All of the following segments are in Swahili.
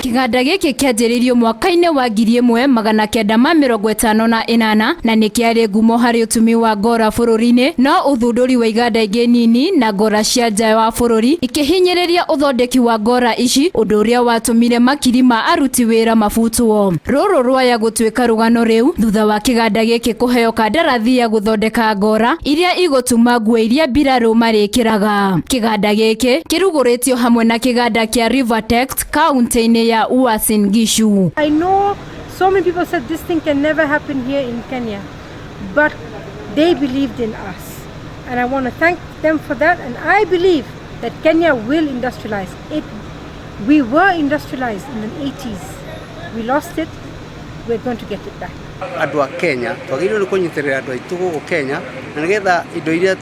Kiganda giki kianjĩrĩirio mwaka-inĩ wa 1958 na nĩ kĩarĩ ngumo harĩ ũtumi wa ngora bũrũri-inĩ, no ũthundũri wa iganda ingĩ nini na ngora cia nja wa bũrũri ikĩhinyĩrĩria ũthondeki wa ngora ici, ũndũ ũrĩa watũmire makiri ma aruti wĩra mabutwo. Rũrũ rwaya gũtuĩka rũgano rĩu thutha wa kĩganda gĩkĩ kũheo kandarathi ya gũthondeka ngora iria igũtuma nguo iria mbirarũ marĩkĩraga. Kĩganda gĩkĩ kĩrugũrĩtio hamwe na kĩganda kĩa Rivertex kaunti-inĩ ya Uasin Gishu. I know so many people said this thing can never happen here in Kenya, but they believed in us, and I want to thank them for that. And I believe that Kenya will industrialize. We were industrialized in the 80s. We lost it. We're going to get it back. Andũ a Kenya twagĩrĩirwo nĩ kũnyitĩrĩra andũ aitũ gũkũ Kenya na nĩgetha indo iria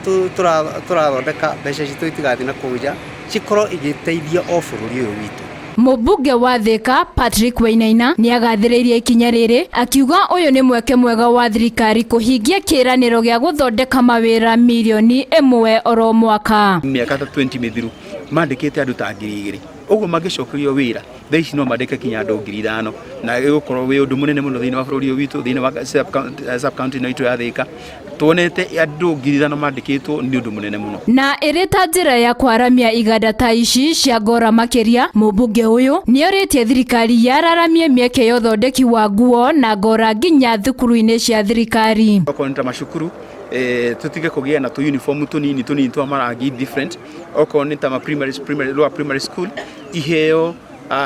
tũrathondeka mbeca citũ itigathiĩ na kũu nja cikorwo igĩteithia o bũrũri ũyũ witũ. Mũmbunge wa Thika Patrick Wainaina nĩ agathĩrĩirie ikinya rĩrĩ akiuga ũyũ nĩ mweke mwega wa thirikari kũhingia kĩĩranĩro gĩa gũthondeka mawĩra milioni 1 oro mwaka. Mĩaka ta 20 mĩthiru mandĩkĩte andũ ta 2,000 ũguo mangĩcokerio wĩra thaa ici no mandĩke kinya andũ 5,000 na gĩgũkorwo wĩ ũndũ mũnene mũno thĩinĩ wa bũrũri ũyũ witũ thĩinĩ wa sub county ĩno itũ ya Thika. Tuonete andũ 5,000 mandĩkĩtwo nĩ ũndũ mũnene mũno. Na ĩrĩ ta njĩra ya kwaramia iganda ta ici cia ngora makĩria, mũmbunge ũyũ nĩ orĩtie thirikari yararamie mĩeke ya ũthondeki wa nguo na ngora nginya thukuru-inĩ cia thirikari. Okorwo nĩ ta macukuru tutige kũgĩa na uniform tunini twa marangi different. Okorwo nĩ ta lower primary school iheo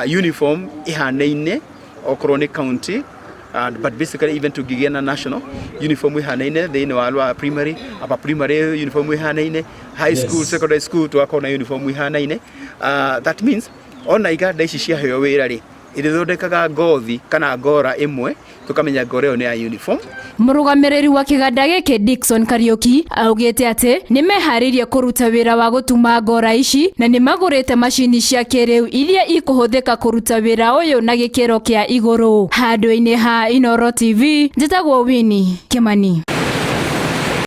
uniform ihanaine okorwo nĩ county, but basically even tũngĩgĩa na national uniform ihanaine thĩinĩ wa lower primary, upper primary uniform ihanaine, high school, secondary school tugakorwo na uniform ihanaine. That means ona iganda ici ciaheo wĩra rĩ ithondekaga ngothi kana ngora ĩmwe tukamenya ngora ĩyo nĩ ya uniform. Mũrũgamĩrĩri wa kĩganda gĩkĩ Dickson Kariuki augĩte atĩ nĩ meharĩirie kũruta wĩra wa gũtuma ngora ici na nĩ magũrĩte macini cia kĩrĩu iria ikũhũthĩka kũruta wĩra ũyũ na gĩkĩro kĩa igũrũ. Handũ-inĩ ha Inooro TV, njĩtagwo Winnie Kimani.